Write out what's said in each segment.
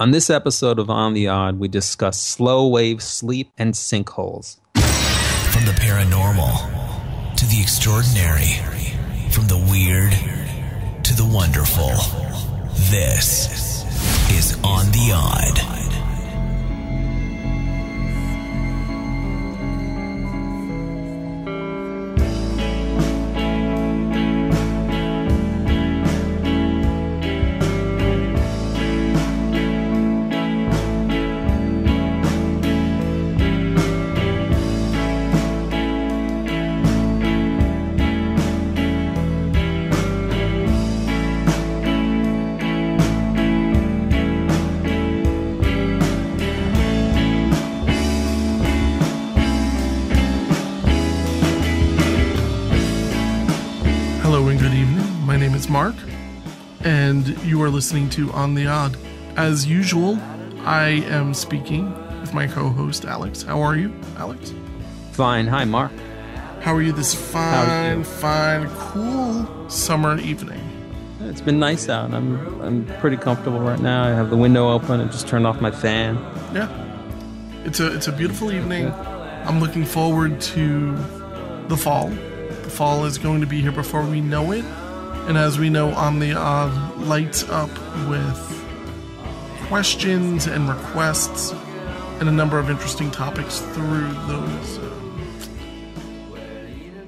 On this episode of On the Odd, we discuss slow wave sleep and sinkholes. From the paranormal to the extraordinary, from the weird to the wonderful, this is On the Odd. Mark, and you are listening to On the Odd. As usual, I am speaking with my co-host Alex. How are you, Alex? Fine. Hi, Mark. How are you this fine, cool summer evening? It's been nice out. I'm pretty comfortable right now. I have the window open and just turned off my fan. Yeah, it's a beautiful evening. I'm looking forward to the fall. The fall is going to be here before we know it. And as we know, On the Odd lights up with questions and requests and a number of interesting topics through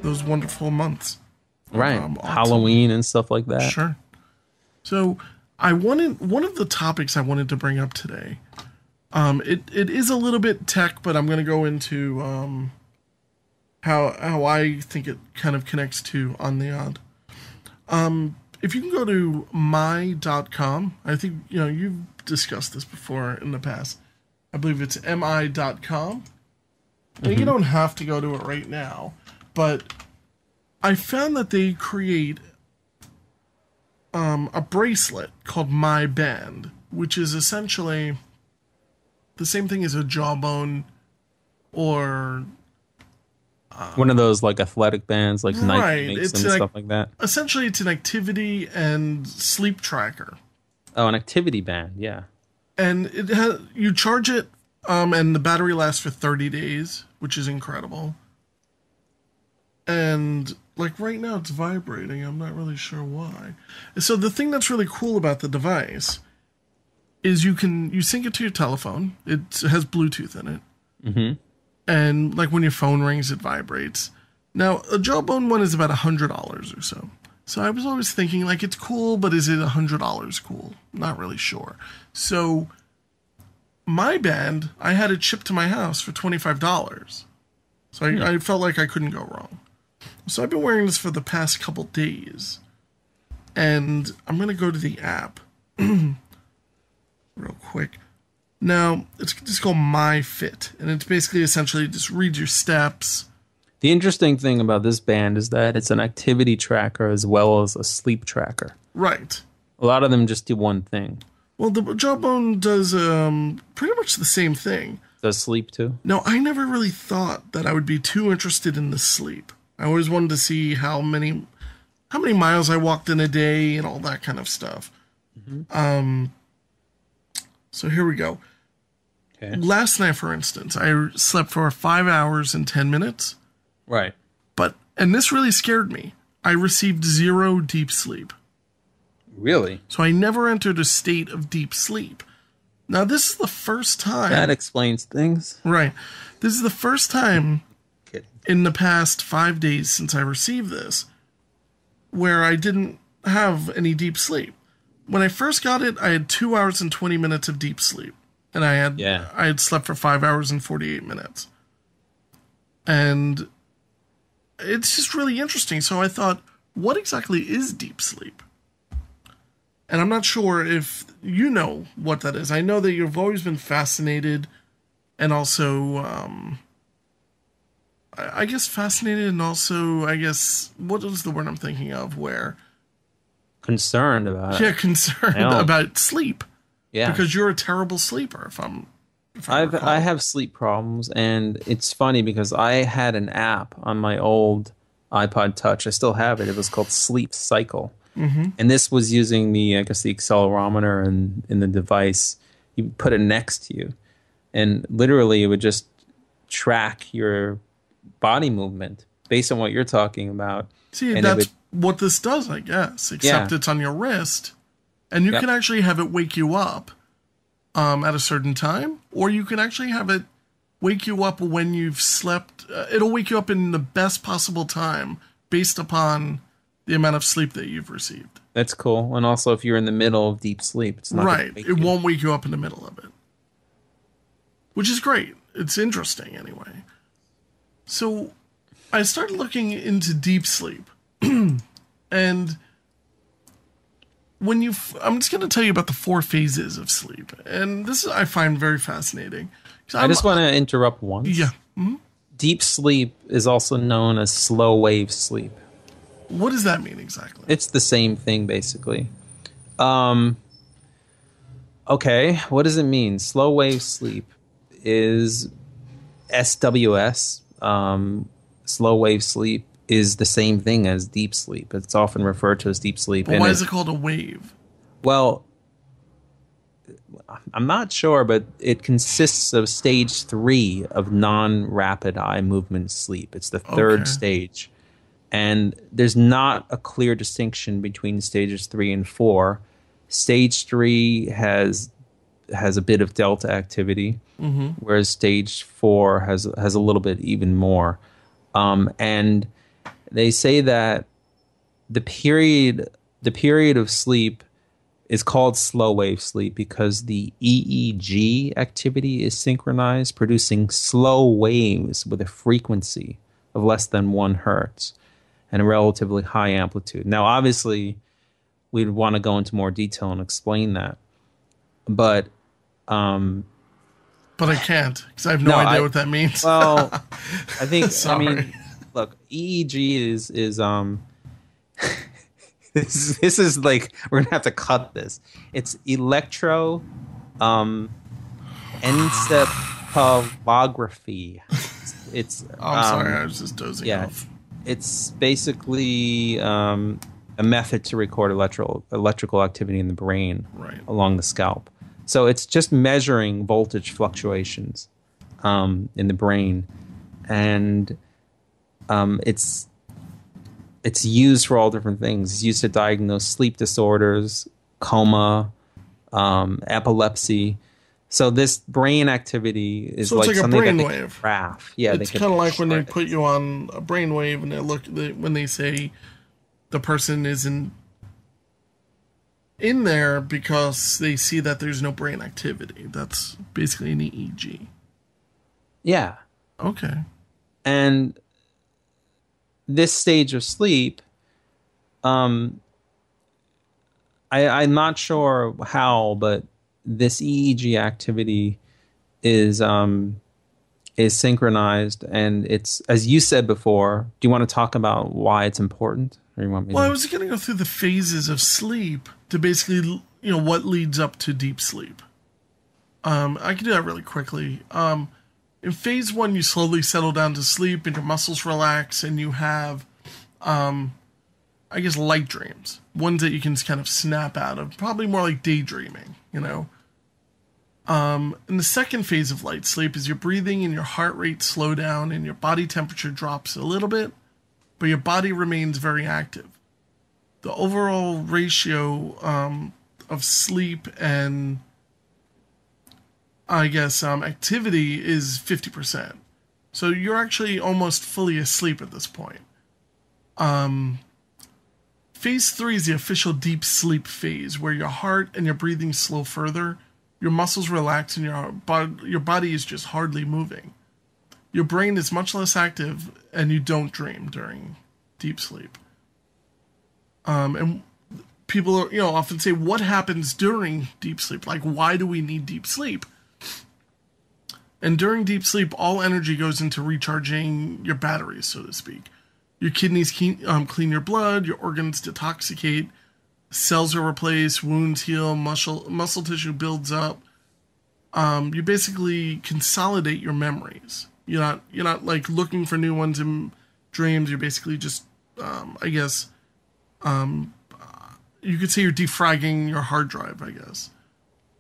those wonderful months. Right. Halloween and stuff like that. Sure. So one of the topics I wanted to bring up today, it is a little bit tech, but I'm going to go into how I think it kind of connects to On the Odd. If you can go to my.com, I think, you've discussed this before in the past. I believe it's mi.com. And you don't have to go to it right now, but I found that they create a bracelet called My Band, which is essentially the same thing as a jawbone or one of those like athletic bands, like Nike makes them and stuff like that. Essentially, it's an activity and sleep tracker. Oh, an activity band, yeah. And you charge it, and the battery lasts for 30 days, which is incredible. And like right now, it's vibrating. I'm not really sure why. So the thing that's really cool about the device is you sync it to your telephone. It has Bluetooth in it. Mm-hmm. And like when your phone rings, it vibrates. Now, a jawbone one is about $100 or so. So I was always thinking, like, it's cool, but is it $100 cool? Not really sure. So My Band, I had it shipped to my house for $25. So I felt like I couldn't go wrong. So I've been wearing this for the past couple days. And I'm going to go to the app real quick. Now, it's just called My Fit, and it's basically essentially just read your steps. The interesting thing about this band is that it's an activity tracker as well as a sleep tracker. Right. A lot of them just do one thing. Well, the jawbone does pretty much the same thing. Does sleep too? No, I never really thought that I would be too interested in the sleep. I always wanted to see how many miles I walked in a day and all that kind of stuff. Mm-hmm. So here we go. Okay. Last night, for instance, I slept for 5 hours and 10 minutes. Right. And this really scared me. I received 0 deep sleep. Really? So I never entered a state of deep sleep. Now, this is the first time. That explains things. Right. This is the first time in the past 5 days since I received this where I didn't have any deep sleep. When I first got it, I had 2 hours and 20 minutes of deep sleep. And I had slept for 5 hours and 48 minutes. And it's just really interesting. So I thought, what exactly is deep sleep? And I'm not sure if you know what that is. I know that you've always been fascinated and also, I guess fascinated and also, I guess, what is the word I'm thinking of where? Concerned about it. Yeah, concerned about sleep. Yeah. Because you're a terrible sleeper, I have sleep problems, and it's funny because I had an app on my old iPod Touch. I still have it. It was called Sleep Cycle. Mm-hmm. And this was using the accelerometer in the device. you put it next to you, and literally it would just track your body movement based on what you're talking about. See, and that's what this does, I guess, except it's on your wrist, and you can actually have it wake you up at a certain time, or you can actually have it wake you up when you've slept. It'll wake you up in the best possible time based upon the amount of sleep that you've received. That's cool. And also, if you're in the middle of deep sleep, it's not right. It won't wake you up in the middle of it, which is great. It's interesting anyway. So I started looking into deep sleep, and when I'm just going to tell you about the 4 phases of sleep, and this I find very fascinating. I just want to interrupt once. Yeah. Mm-hmm. Deep sleep is also known as slow wave sleep. What does that mean exactly? It's the same thing, basically. Okay, what does it mean? Slow wave sleep is SWS. Slow wave sleep is the same thing as deep sleep. It's often referred to as deep sleep. But why is it called a wave? Well, I'm not sure, but it consists of stage 3 of non-rapid eye movement sleep. It's the third stage. And there's not a clear distinction between stages 3 and 4. Stage 3 has a bit of delta activity, whereas stage 4 has a little bit even more. And they say that the period of sleep is called slow wave sleep because the EEG activity is synchronized, producing slow waves with a frequency of less than 1 hertz and a relatively high amplitude. Now, obviously, we'd want to go into more detail and explain that, but I can't because I have no idea what that means. Well, I think I mean, look, EEG is this is like we're gonna have to cut this. It's electroencephalography. It's I'm sorry, I was just dozing off. It's basically a method to record electrical activity in the brain along the scalp. So it's just measuring voltage fluctuations in the brain, and it's used for all different things. It's used to diagnose sleep disorders, coma, epilepsy. So this brain activity is like a something brain that wave. Graph. Yeah, it's kind of like when they put you on a brain wave and when they say the person isn't in there because they see that there's no brain activity. That's basically an EEG. Yeah. Okay. And this stage of sleep, I'm not sure how, but this EEG activity is synchronized, and it's, as you said before. Do you want to talk about why it's important, or you want me? Well, I was going to go through the phases of sleep to basically, what leads up to deep sleep. I can do that really quickly. In phase 1, you slowly settle down to sleep, and your muscles relax, and you have, light dreams. Ones that you can kind of snap out of. Probably more like daydreaming, In the second phase of light sleep is your breathing and your heart rate slow down, and your body temperature drops a little bit, but your body remains very active. The overall ratio of sleep and activity is 50%. So you're actually almost fully asleep at this point. Phase 3 is the official deep sleep phase, where your heart and your breathing slow further, your muscles relax, and your body is just hardly moving. Your brain is much less active, and you don't dream during deep sleep. And people often say, what happens during deep sleep? Like, why do we need deep sleep? And during deep sleep, all energy goes into recharging your batteries, so to speak. Your kidneys clean your blood, your organs detoxicate, cells are replaced, wounds heal, muscle tissue builds up. You basically consolidate your memories. You're not like looking for new ones in dreams. You're basically just, you could say you're defragging your hard drive, I guess.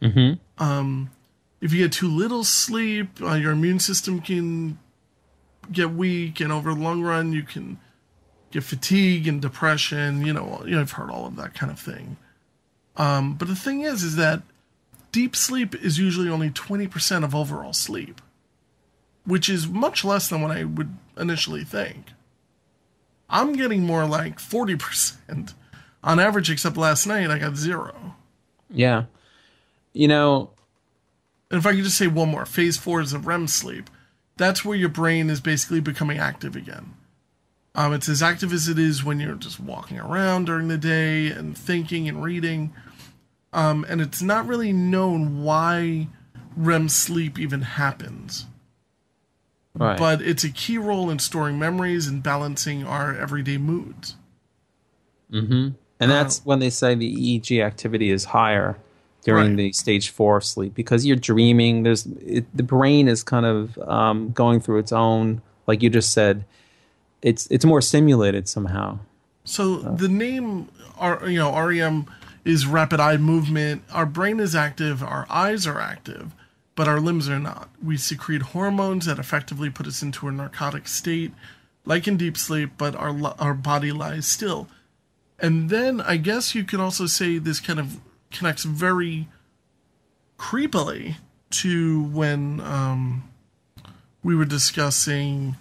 If you get too little sleep, your immune system can get weak, and over the long run, you can get fatigue and depression. I've heard all of that kind of thing. But the thing is that deep sleep is usually only 20% of overall sleep, which is much less than what I would initially think. I'm getting more like 40% on average, except last night I got 0. Yeah. And if I could just say one more, phase 4 is of REM sleep. That's where your brain is basically becoming active again. It's as active as it is when you're just walking around during the day and thinking and reading. And it's not really known why REM sleep even happens. Right. But it's a key role in storing memories and balancing our everyday moods. And that's when they say the EEG activity is higher during the stage 4 of sleep, because you're dreaming. The brain is kind of going through its own, like you just said, it's more simulated somehow. So the name, REM is rapid eye movement. Our brain is active, our eyes are active, but our limbs are not. We secrete hormones that effectively put us into a narcotic state, like in deep sleep, but our body lies still. And then I guess you could also say this kind of connects very creepily to when we were discussing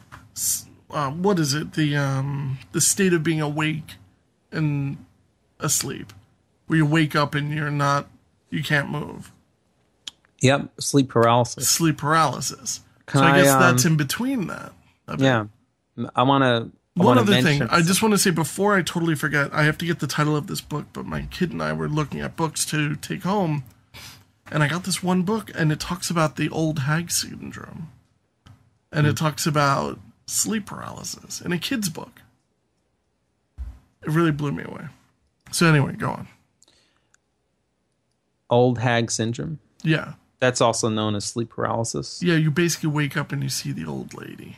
what is it, the state of being awake and asleep, where you wake up and you can't move. Yep, sleep paralysis. So I guess that's in between that. Yeah, I want to. One other thing, I just want to say before I totally forget, I have to get the title of this book, but my kid and I were looking at books to take home, and I got this one book, and it talks about the old hag syndrome, and it talks about sleep paralysis in a kid's book. It really blew me away. So anyway, go on. Old hag syndrome? Yeah. That's also known as sleep paralysis? Yeah, you basically wake up and you see the old lady.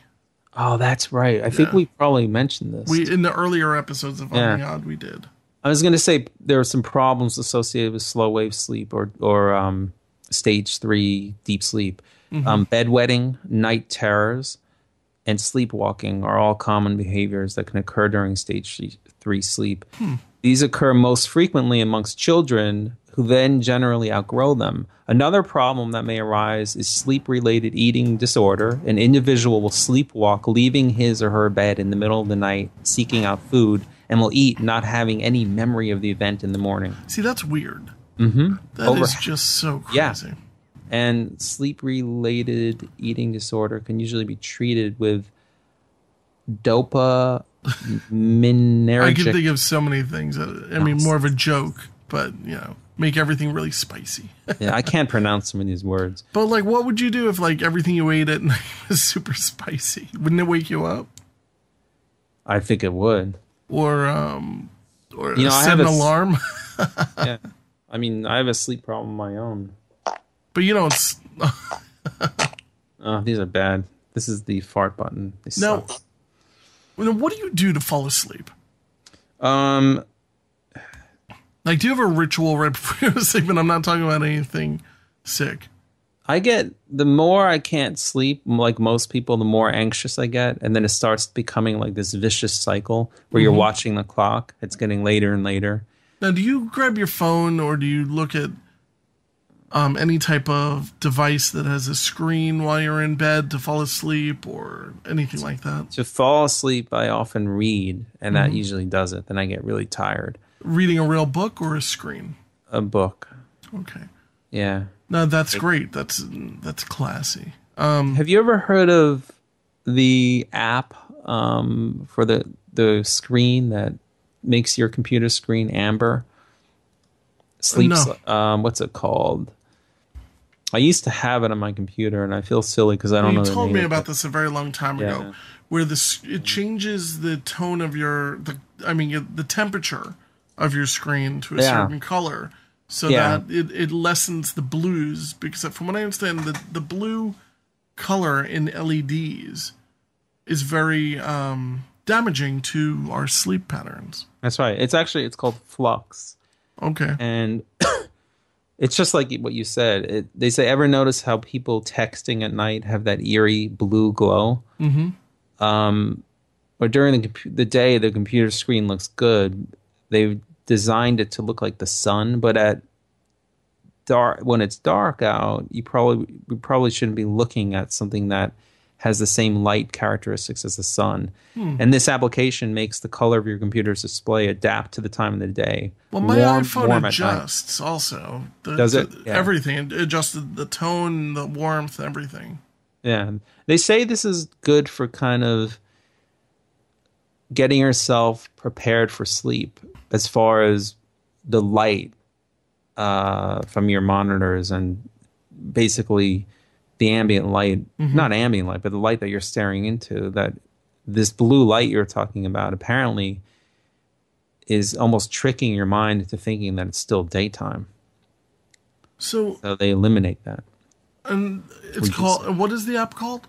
Oh, that's right. I think we probably mentioned this. In the earlier episodes of On the Odd, we did. I was going to say there are some problems associated with slow wave sleep or stage 3 deep sleep. Bedwetting, night terrors, and sleepwalking are all common behaviors that can occur during stage 3 sleep. These occur most frequently amongst children, who then generally outgrow them. Another problem that may arise is sleep-related eating disorder. An individual will sleepwalk, leaving his or her bed in the middle of the night, seeking out food, and will eat, not having any memory of the event in the morning. See, that's weird. That is just so crazy. Yeah. And sleep-related eating disorder can usually be treated with dopaminergic. I can think of so many things. More of a joke, but, make everything really spicy. Yeah, I can't pronounce some of these words. But, what would you do if, everything you ate at night was super spicy? Wouldn't it wake you up? I think it would. Or set an alarm? Yeah. I have a sleep problem of my own. But Oh, these are bad. This is the fart button. Now, what do you do to fall asleep? Do you have a ritual right before you go to sleep? And I'm not talking about anything sick. The more I can't sleep, like most people, the more anxious I get. And then it starts becoming like this vicious cycle where you're watching the clock. It's getting later and later. Now, do you grab your phone or do you look at any type of device that has a screen while you're in bed to fall asleep or anything like that? To fall asleep, I often read, and that usually does it. Then I get really tired. Reading a real book or a screen? A book. Okay. Yeah. No, that's great. That's classy. Have you ever heard of the app for the screen that makes your computer screen amber? Sleeps. No. What's it called? I used to have it on my computer, and I feel silly because I don't know. You told me about this a very long time ago, where it changes the tone of the temperature of your screen to a certain color, so that it lessens the blues. Because from what I understand, the blue color in LEDs is very damaging to our sleep patterns. That's right. It's called Flux. Okay. And It's just like what you said. They say, ever notice how people texting at night have that eerie blue glow? Mm-hmm. Or during the day, the computer screen looks good. They've designed it to look like the sun, but at dark, when it's dark out, we probably shouldn't be looking at something that has the same light characteristics as the sun. And this application makes the color of your computer's display adapt to the time of the day. Well, my iPhone adjusts also. Does it? Yeah. Everything. It adjusted the tone, the warmth, everything. Yeah. They say this is good for kind of getting yourself prepared for sleep as far as the light from your monitors and basically the ambient light, not ambient light, but the light that you're staring into, that this blue light you're talking about apparently is almost tricking your mind into thinking that it's still daytime. So they eliminate that. And it's called, what is the app called?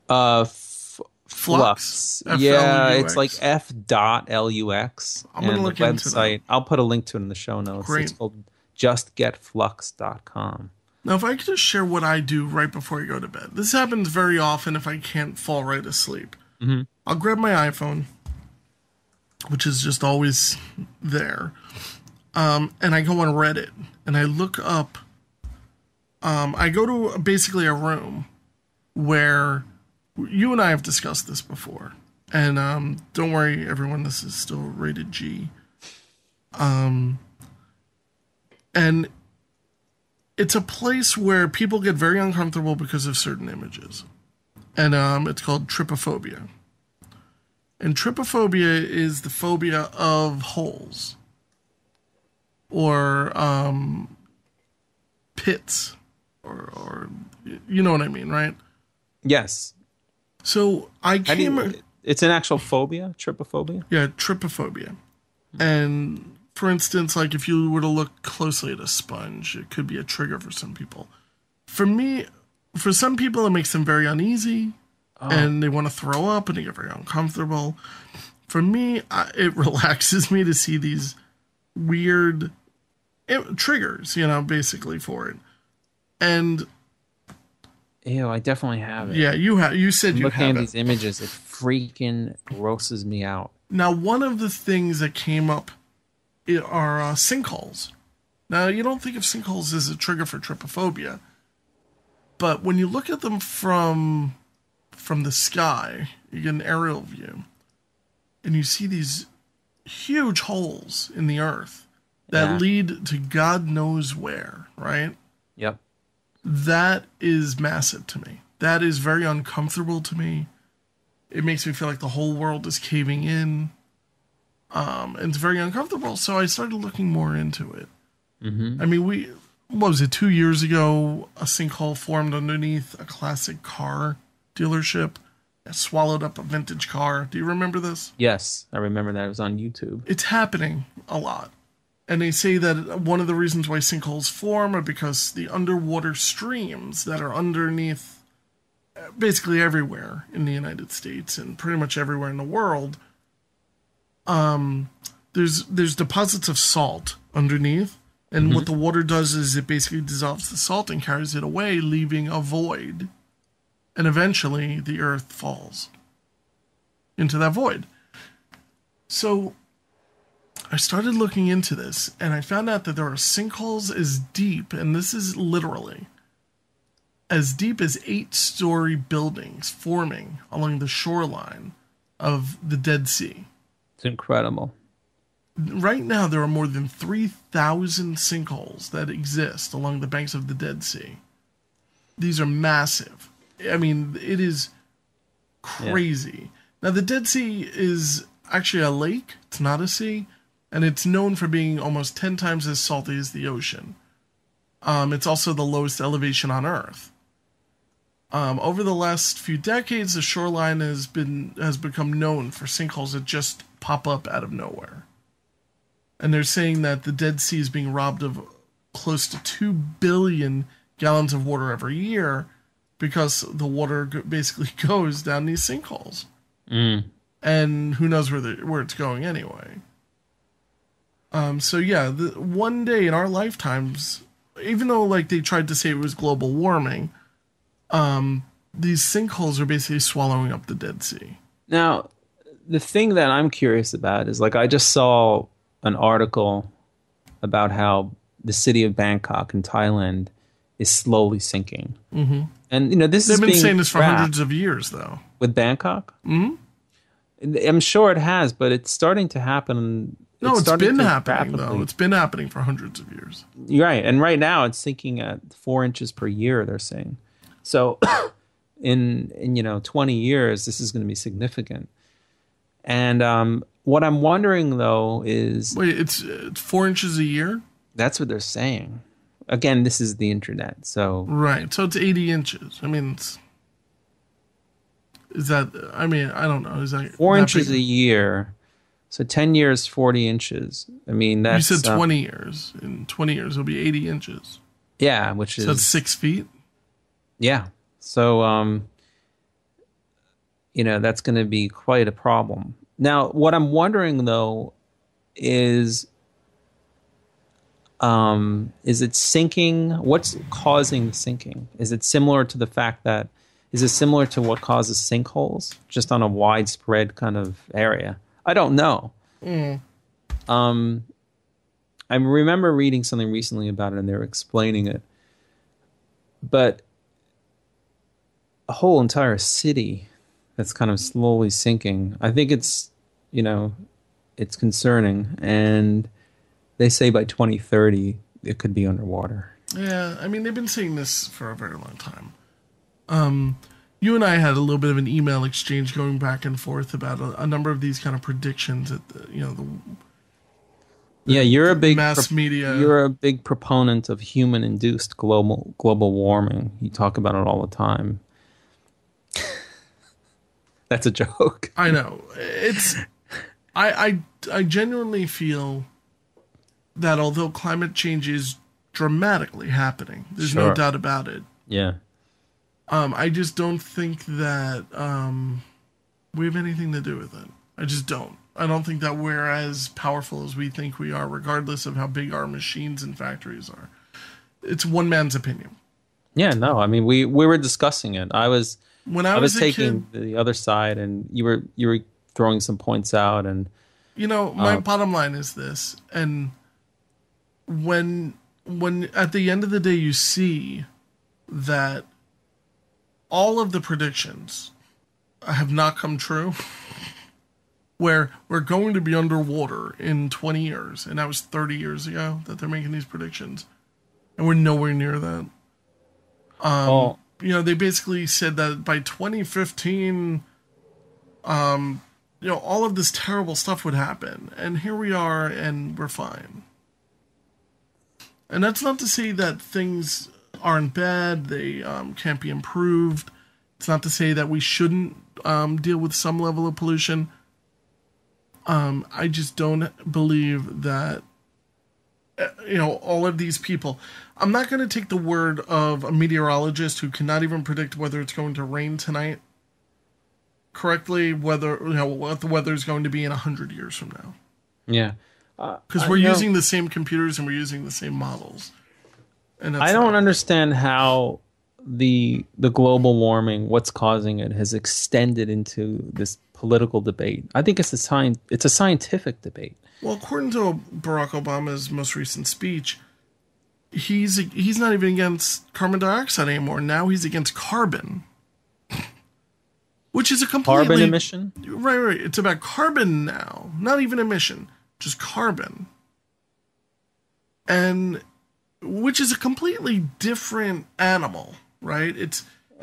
Flux. F-L-U-X. Yeah, it's like f.lux. I'm going to look into that. I'll put a link to it in the show notes. Great. It's called justgetflux.com. Now, if I could just share what I do right before I go to bed. This happens very often if I can't fall right asleep. I'll grab my iPhone, which is just always there, and I go on Reddit, and I look up, I go to basically a room where you and I have discussed this before, and don't worry, everyone, this is still rated G. And it's a place where people get very uncomfortable because of certain images. And it's called Trypophobia. And Trypophobia is the phobia of holes. Or pits. Or you know what I mean, right? Yes. So I came... It's an actual phobia? Trypophobia? Yeah, trypophobia. And... For instance, like if you were to look closely at a sponge, it could be a trigger for some people. For me, for some people, it makes them very uneasy, and they want to throw up, and they get very uncomfortable. For me, it relaxes me to see these weird triggers, basically for it. And ew, I definitely have it. Yeah, you have. You said you have it. Looking at these images, it freaking grosses me out. Now, one of the things that came up are sinkholes. Now, you don't think of sinkholes as a trigger for trypophobia, but when you look at them from the sky, you get an aerial view, and you see these huge holes in the earth that lead to God knows where, right? Yep. That is massive to me. That is very uncomfortable to me. It makes me feel like the whole world is caving in. And it's very uncomfortable, so I started looking more into it. I mean, what was it, 2 years ago, a sinkhole formed underneath a classic car dealership that swallowed up a vintage car. Do you remember this? Yes, I remember that. It was on YouTube. It's happening a lot. And they say that one of the reasons why sinkholes form are because the underwater streams that are underneath basically everywhere in the United States and pretty much everywhere in the world, there's deposits of salt underneath, and what the water does is it basically dissolves the salt and carries it away, leaving a void, and eventually the earth falls into that void. So I started looking into this, and I found out that there are sinkholes as deep, and this is literally as deep as 8-story buildings forming along the shoreline of the Dead Sea. It's incredible. Right now, there are more than 3,000 sinkholes that exist along the banks of the Dead Sea. These are massive. I mean, it is crazy. Yeah. Now, the Dead Sea is actually a lake. It's not a sea. And it's known for being almost 10 times as salty as the ocean. It's also the lowest elevation on Earth. Over the last few decades, the shoreline has become known for sinkholes that just pop up out of nowhere. And they're saying that the Dead Sea is being robbed of close to 2 billion gallons of water every year because the water basically goes down these sinkholes. And who knows where it's going anyway. So yeah, one day in our lifetimes, even though like they tried to say it was global warming, these sinkholes are basically swallowing up the Dead Sea. Now, the thing that I'm curious about is, like, I just saw an article about how the city of Bangkok in Thailand is slowly sinking. Mm-hmm. And, you know, this They've is been being saying this for wrapped hundreds of years, though. with Bangkok? Mm-hmm. I'm sure it has, but it's starting to happen. No, it's been happening, rapidly. though. It's been happening for hundreds of years. You're right. And right now it's sinking at 4 inches per year, they're saying. So in 20 years, this is going to be significant. And what I'm wondering, though, is... Wait, it's 4 inches a year? That's what they're saying. Again, this is the internet, so... Right, so it's 80 inches. I mean, I don't know. Is that 4 inches a year? So 10 years, 40 inches. I mean, that's... You said 20 years. In 20 years, it'll be 80 inches. Yeah, which is... So that's 6 feet? Yeah. So, that's going to be quite a problem. Now, what I'm wondering, though, is it sinking? What's causing the sinking? Is it similar to what causes sinkholes, just on a widespread kind of area? I don't know. I remember reading something recently about it, and they were explaining it. But a whole entire city that's kind of slowly sinking, I think it's concerning. And they say by 2030, it could be underwater. Yeah, I mean, they've been saying this for a very long time. You and I had a little bit of an email exchange going back and forth about a number of these kind of predictions that you're a big mass media. You're a big proponent of human-induced global warming. You talk about it all the time. That's a joke. I know. I genuinely feel that although climate change is dramatically happening, there's no doubt about it. Yeah. I just don't think that we have anything to do with it. I just don't. I don't think that we're as powerful as we think we are, regardless of how big our machines and factories are. It's one man's opinion. Yeah, no, I mean, we were discussing it. I was taking the other side, and you were throwing some points out, and my bottom line is this, and when at the end of the day you see that all of the predictions have not come true, where we're going to be underwater in 20 years, and that was 30 years ago that they're making these predictions, and we're nowhere near that. They basically said that by 2015, all of this terrible stuff would happen, and here we are, and we're fine. And that's not to say that things aren't bad, they can't be improved. It's not to say that we shouldn't deal with some level of pollution. I just don't believe that, all of these people... I'm not going to take the word of a meteorologist who cannot even predict whether it's going to rain tonight correctly, what the weather is going to be in 100 years from now. Yeah. Because we're using the same computers and we're using the same models. And I don't understand how the global warming, what's causing it, has extended into this political debate. I think it's a scientific debate. Well, according to Barack Obama's most recent speech, he's not even against carbon dioxide anymore. Now he's against carbon, which is a completely... Carbon emission? Right. It's about carbon now. Not even emission, just carbon. And which is a completely different animal, right? We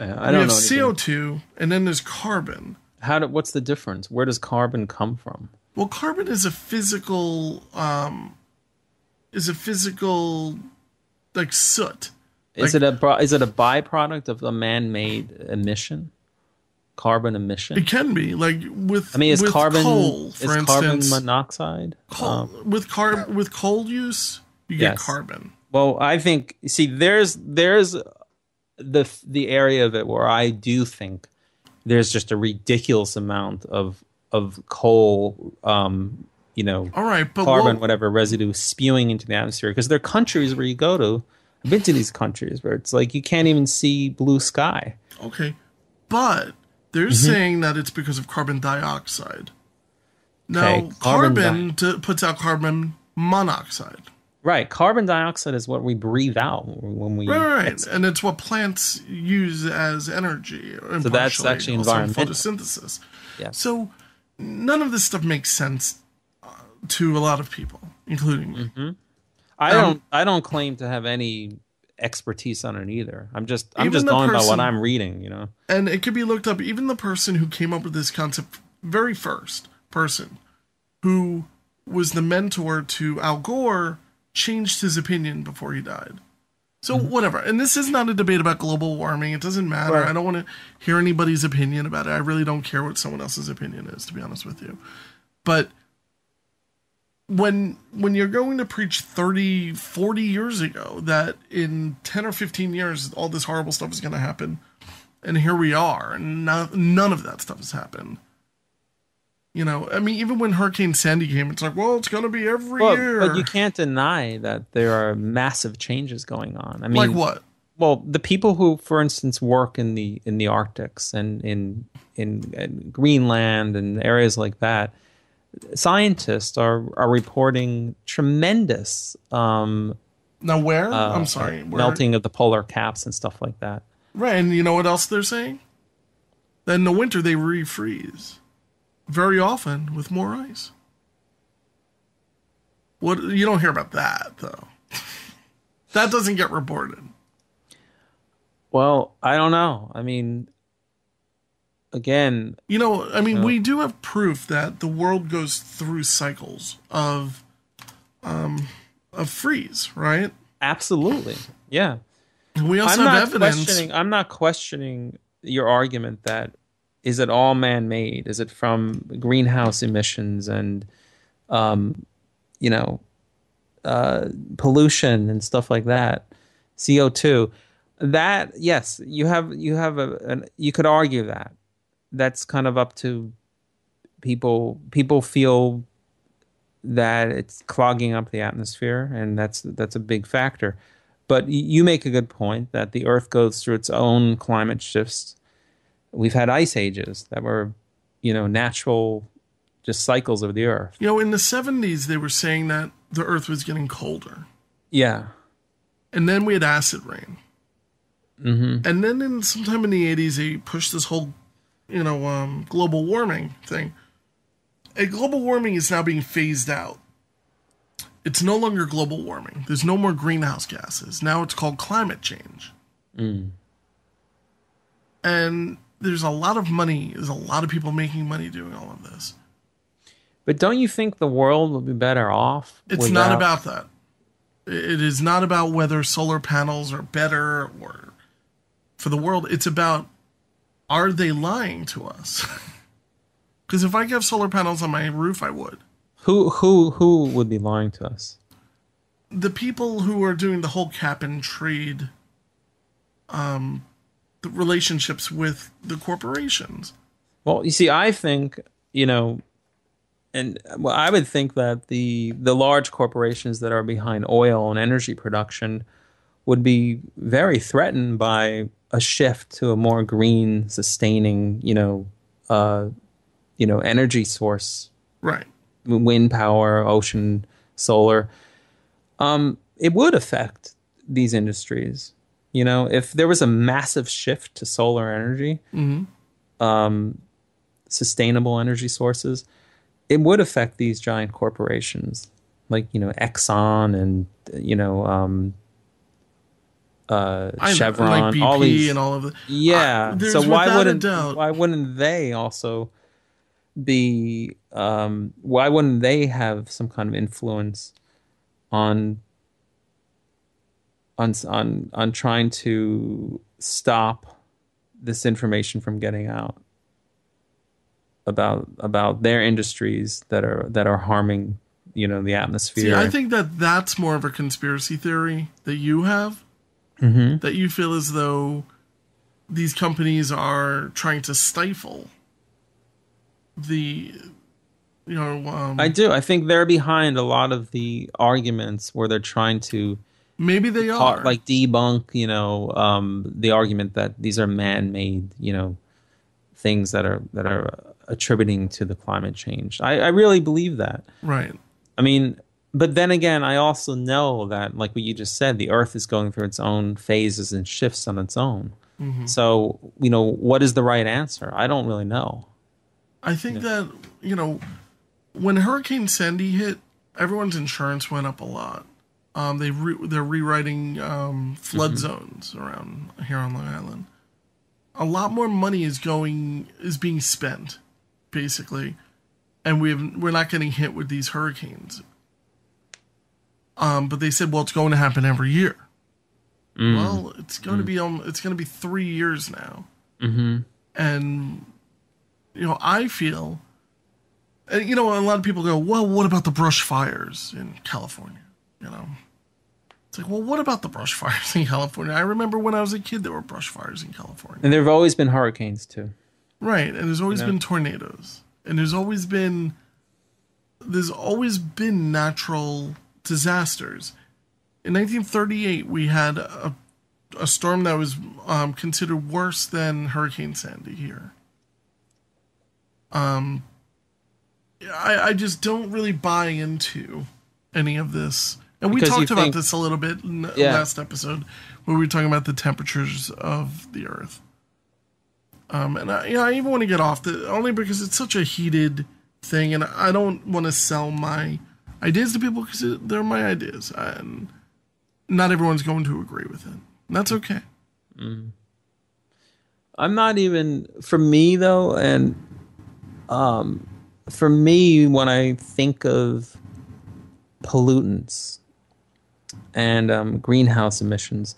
have CO2, and then there's carbon. What's the difference? Where does carbon come from? Well, carbon is a physical, like soot. Is it a byproduct of a man-made emission? Carbon emission? It can be, like with carbon coal, for instance. Carbon monoxide? With coal use, you get carbon. Well, I think there's the area of it where I do think there's just a ridiculous amount of coal, all right, but carbon, whatever residue spewing into the atmosphere. Because there are countries where you go to, I've been to these countries where it's like you can't even see blue sky. Okay. But they're saying that it's because of carbon dioxide. Now, carbon puts out carbon monoxide. Right. Carbon dioxide is what we breathe out when we... Right. And it's what plants use as energy. So that's actually environmental. Photosynthesis. Yeah. So none of this stuff makes sense to a lot of people, including me. I don't claim to have any expertise on it either. I'm just going by what I'm reading, you know. And it could be looked up. Even the person who came up with this concept, very first person, who was the mentor to Al Gore, changed his opinion before he died. So whatever. And this is not a debate about global warming. It doesn't matter. Right. I don't want to hear anybody's opinion about it. I really don't care what someone else's opinion is, to be honest with you. But when you're going to preach 30, 40 years ago that in 10 or 15 years all this horrible stuff is going to happen, and here we are, and none of that stuff has happened. You know, I mean, even when Hurricane Sandy came, it's like, well, it's going to be every year. But you can't deny that there are massive changes going on. I mean, like what? Well, the people who, for instance, work in the Arctics and in Greenland and areas like that, scientists are reporting tremendous now where? I'm sorry, where? Melting of the polar caps and stuff like that. Right, and you know what else they're saying? That in the winter they refreeze. Very often with more ice. What, you don't hear about that though. That doesn't get reported. Well, I don't know. I mean, again, we do have proof that the world goes through cycles of freeze, right? Absolutely. Yeah. And we also have evidence. I'm not questioning your argument that is it all man-made? Is it from greenhouse emissions and, pollution and stuff like that, CO2? That, yes, you could argue that. That's kind of up to people. People feel that it's clogging up the atmosphere, and that's a big factor. But you make a good point that the Earth goes through its own climate shifts. We've had ice ages that were, natural just cycles of the Earth. In the 70s, they were saying that the Earth was getting colder. Yeah. And then we had acid rain. Mm-hmm. And then sometime in the 80s, they pushed this whole, global warming thing. And global warming is now being phased out. It's no longer global warming. There's no more greenhouse gases. Now it's called climate change. Mm. And there's a lot of money. There's a lot of people making money doing all of this. But don't you think the world would be better off? It's not about that. It is not about whether solar panels are better or for the world. It's about, are they lying to us? Because if I could have solar panels on my roof, I would. Who would be lying to us? The people who are doing the whole cap and trade the relationships with the corporations. Well, you see, I think, I would think that the large corporations that are behind oil and energy production would be very threatened by a shift to a more green, sustaining, energy source. Right. Wind power, ocean, solar. It would affect these industries. If there was a massive shift to solar energy, sustainable energy sources, it would affect these giant corporations like, Exxon and, Chevron, like BP all these, and all of the. Yeah. So why wouldn't they also be, why wouldn't they have some kind of influence on trying to stop this information from getting out about their industries that are harming, the atmosphere? See, I think that's more of a conspiracy theory that you have, that you feel as though these companies are trying to stifle the, I do. I think they're behind a lot of the arguments where they're trying to Maybe they are. like debunk, the argument that these are man-made, things that are attributing to the climate change. I really believe that. Right. I mean, but then again, I also know that, like what you just said, the Earth is going through its own phases and shifts on its own. Mm-hmm. So, what is the right answer? I don't really know. I think that, when Hurricane Sandy hit, everyone's insurance went up a lot. They're rewriting flood zones around here on Long Island. A lot more money is being spent, basically, and we're not getting hit with these hurricanes. But they said, well, it's going to happen every year. Well, it's going to be 3 years now, and I feel, a lot of people go, well, what about the brush fires in California? It's like, well, what about the brush fires in California? I remember when I was a kid, there were brush fires in California. And there have always been hurricanes, too. Right, and there's always been tornadoes. And there's always been natural disasters. In 1938, we had a storm that was considered worse than Hurricane Sandy here. I just don't really buy into any of this. And we talked about this a little bit in the last episode, where we were talking about the temperatures of the Earth. And I even want to get off only because it's such a heated thing, and I don't want to sell my ideas to people because they're my ideas, and not everyone's going to agree with it. And that's okay. I'm not even, for me though, and for me, when I think of pollutants and greenhouse emissions,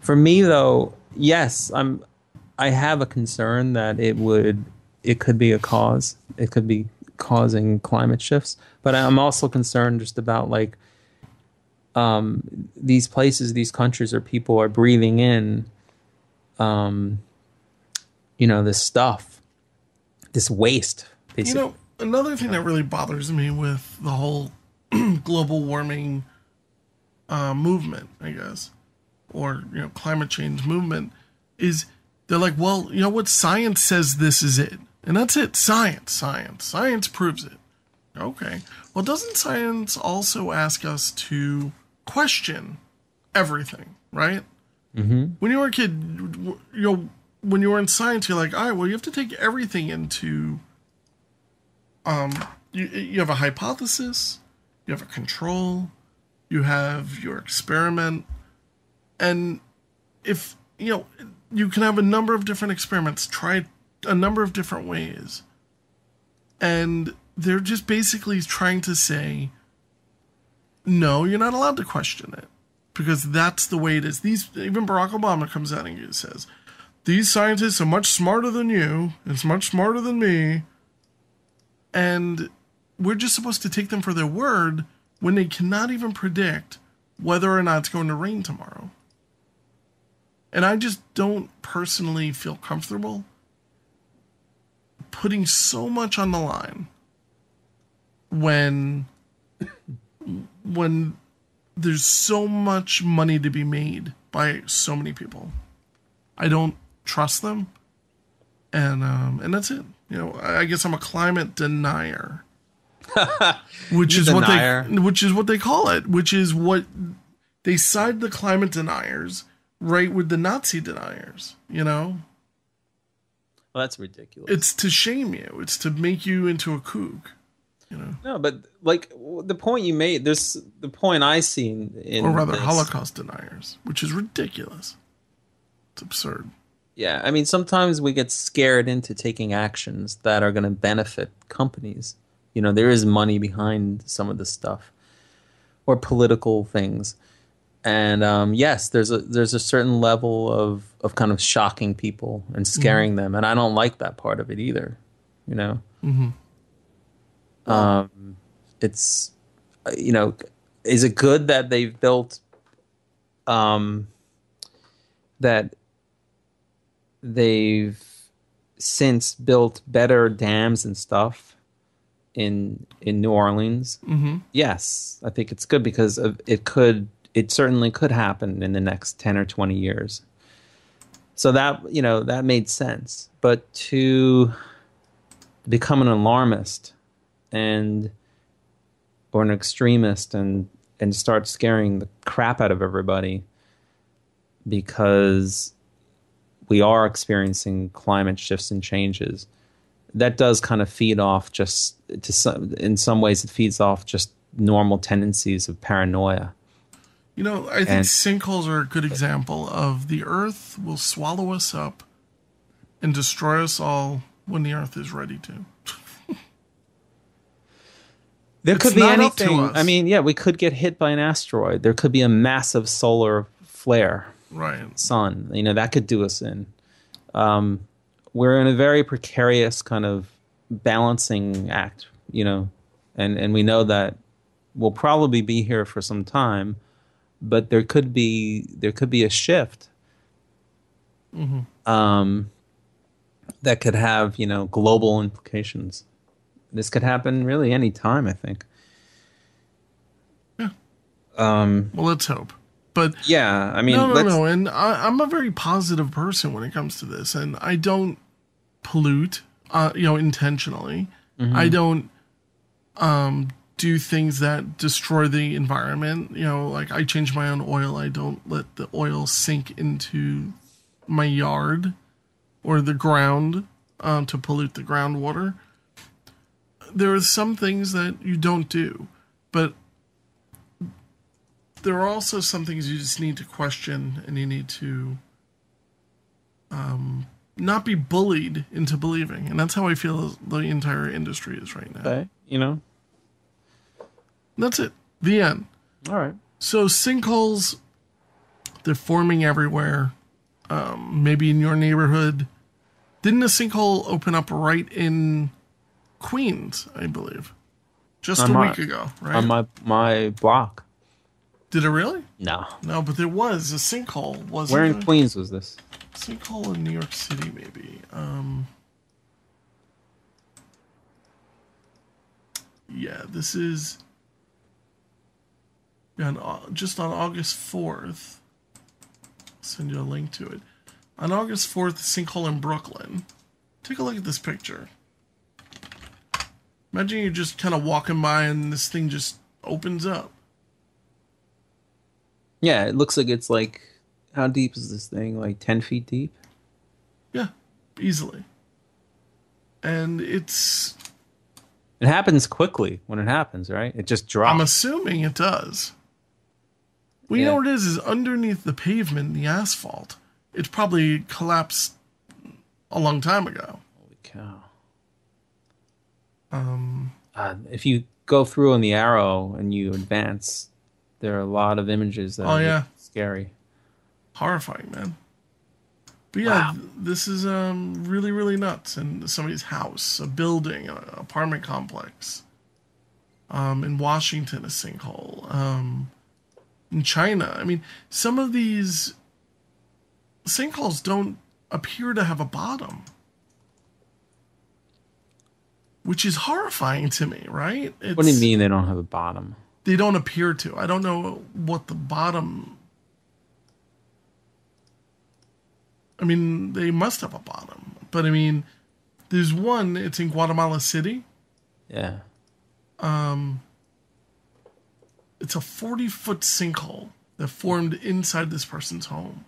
for me though, yes, I have a concern that it could be a cause. It could be causing climate shifts, but I'm also concerned just about like these places, these countries, where people are breathing in, this stuff, this waste. Basically. Another thing that really bothers me with the whole global warming movement, I guess, or climate change movement, is they're like, well, what, science says this is it, and that's it. Science proves it. Okay, well, doesn't science also ask us to question everything, right? Mm-hmm. When you were a kid, when you were in science, you're like, all right, well, you have to take everything into you have a hypothesis, you have a control, you have your experiment, and if you can have a number of different experiments, try a number of different ways, and they're just basically trying to say, no, you're not allowed to question it, because that's the way it is. Even Barack Obama comes out and says, these scientists are much smarter than you, it's much smarter than me, and we're just supposed to take them for their word when they cannot even predict whether or not it's going to rain tomorrow. And I just don't personally feel comfortable putting so much on the line when there's so much money to be made by so many people. I don't trust them, and that's it. I guess I'm a climate denier, which is what they call it, which is what they side the climate deniers right with the Nazi deniers. Well, that's ridiculous. It's to shame you. It's to make you into a kook. No, but like the point you made, there's the point I see in or rather, Holocaust deniers, which is ridiculous. It's absurd. Yeah, I mean, sometimes we get scared into taking actions that are going to benefit companies. There is money behind some of this stuff, or political things, and yes, there's a certain level of kind of shocking people and scaring them, and I don't like that part of it either. Mm-hmm. It's is it good that they've built that they've since built better dams and stuff in New Orleans? Mm-hmm. Yes, I think it's good because it could it certainly could happen in the next 10 or 20 years. So that, that made sense. But to become an alarmist or an extremist and start scaring the crap out of everybody because we are experiencing climate shifts and changes, that does kind of feed off in some ways it feeds off just normal tendencies of paranoia. I think sinkholes are a good example of the Earth will swallow us up and destroy us all when the Earth is ready to. There could be anything. I mean, yeah, we could get hit by an asteroid. There could be a massive solar flare. Right. Sun. That could do us in. We're in a very precarious kind of balancing act, and we know that we'll probably be here for some time, but there could be a shift that could have, global implications. This could happen really any time, I think. Yeah. Well, let's hope. But yeah, I mean, no. And I'm a very positive person when it comes to this, and I don't pollute, intentionally. Mm-hmm. I don't do things that destroy the environment. Like I change my own oil. I don't let the oil sink into my yard or the ground to pollute the groundwater. There are some things that you don't do, but there are also some things you just need to question, and you need to not be bullied into believing. And that's how I feel the entire industry is right now. Okay, That's it. The end. All right. So sinkholes, they're forming everywhere. Maybe in your neighborhood. Didn't a sinkhole open up right in Queens, I believe? Just a week ago, right? On my block. Did it really? No. No, but there was a sinkhole, wasn't there? Where in there? Queens was this? Sinkhole in New York City, maybe. Yeah, this is just on August 4th. I'll send you a link to it. On August 4th, sinkhole in Brooklyn. Take a look at this picture. Imagine you're just kind of walking by and this thing just opens up. Yeah, it looks like it's like, how deep is this thing? Like 10 feet deep? Yeah, easily. And it happens quickly when it happens, right? It just drops. I'm assuming it does. Well, you know what it is underneath the pavement, the asphalt, it probably collapsed a long time ago. Holy cow. If you go through on the arrow and you advance, there are a lot of images that are scary. Horrifying, man. But yeah, this is really, really nuts. And somebody's house, a building, an apartment complex. In Washington, a sinkhole. In China. I mean, some of these sinkholes don't appear to have a bottom. Which is horrifying to me, right? What do you mean they don't have a bottom? They don't appear to. I don't know what the bottom... I mean, they must have a bottom. But, I mean, there's one, it's in Guatemala City. Yeah. It's a 40-foot sinkhole that formed inside this person's home.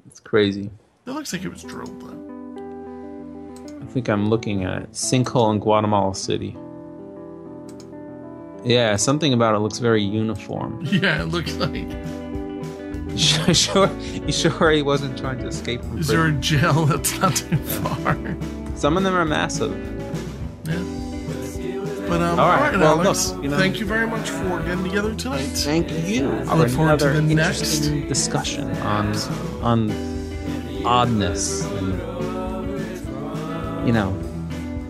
It's crazy. That looks like it was drilled, though. I think I'm looking at it. Sinkhole in Guatemala City. Yeah, something about it looks very uniform. Yeah, it looks like. You sure he wasn't trying to escape from prison? Is there a jail that's not too far? Some of them are massive. Yeah. But all right, well, Alex, look, thank you very much for getting together tonight. Thank you. I look forward to the next discussion on oddness and,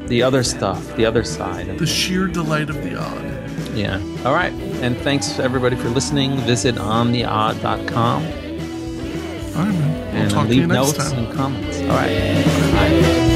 the other stuff, the other side. The sheer delight of the odd. Yeah. All right. And thanks everybody for listening. Visit ontheodd.com. All right, man. And talk leave to you next notes time. and comments. All right. Bye.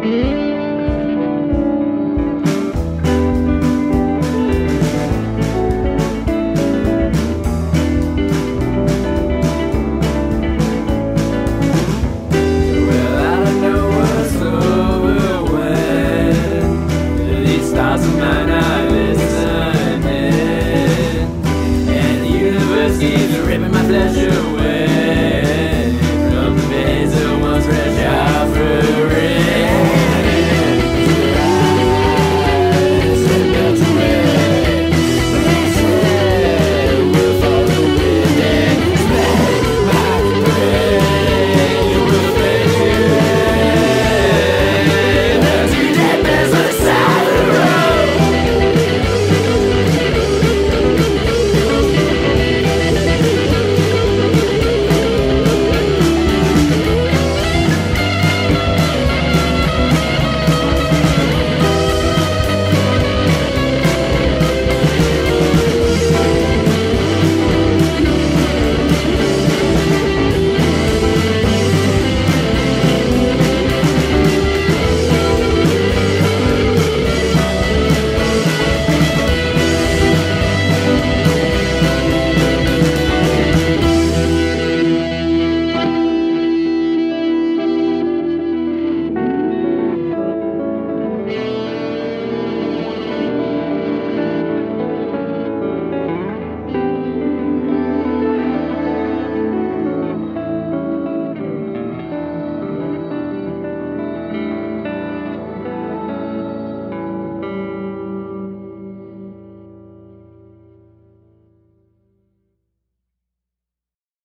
Bye.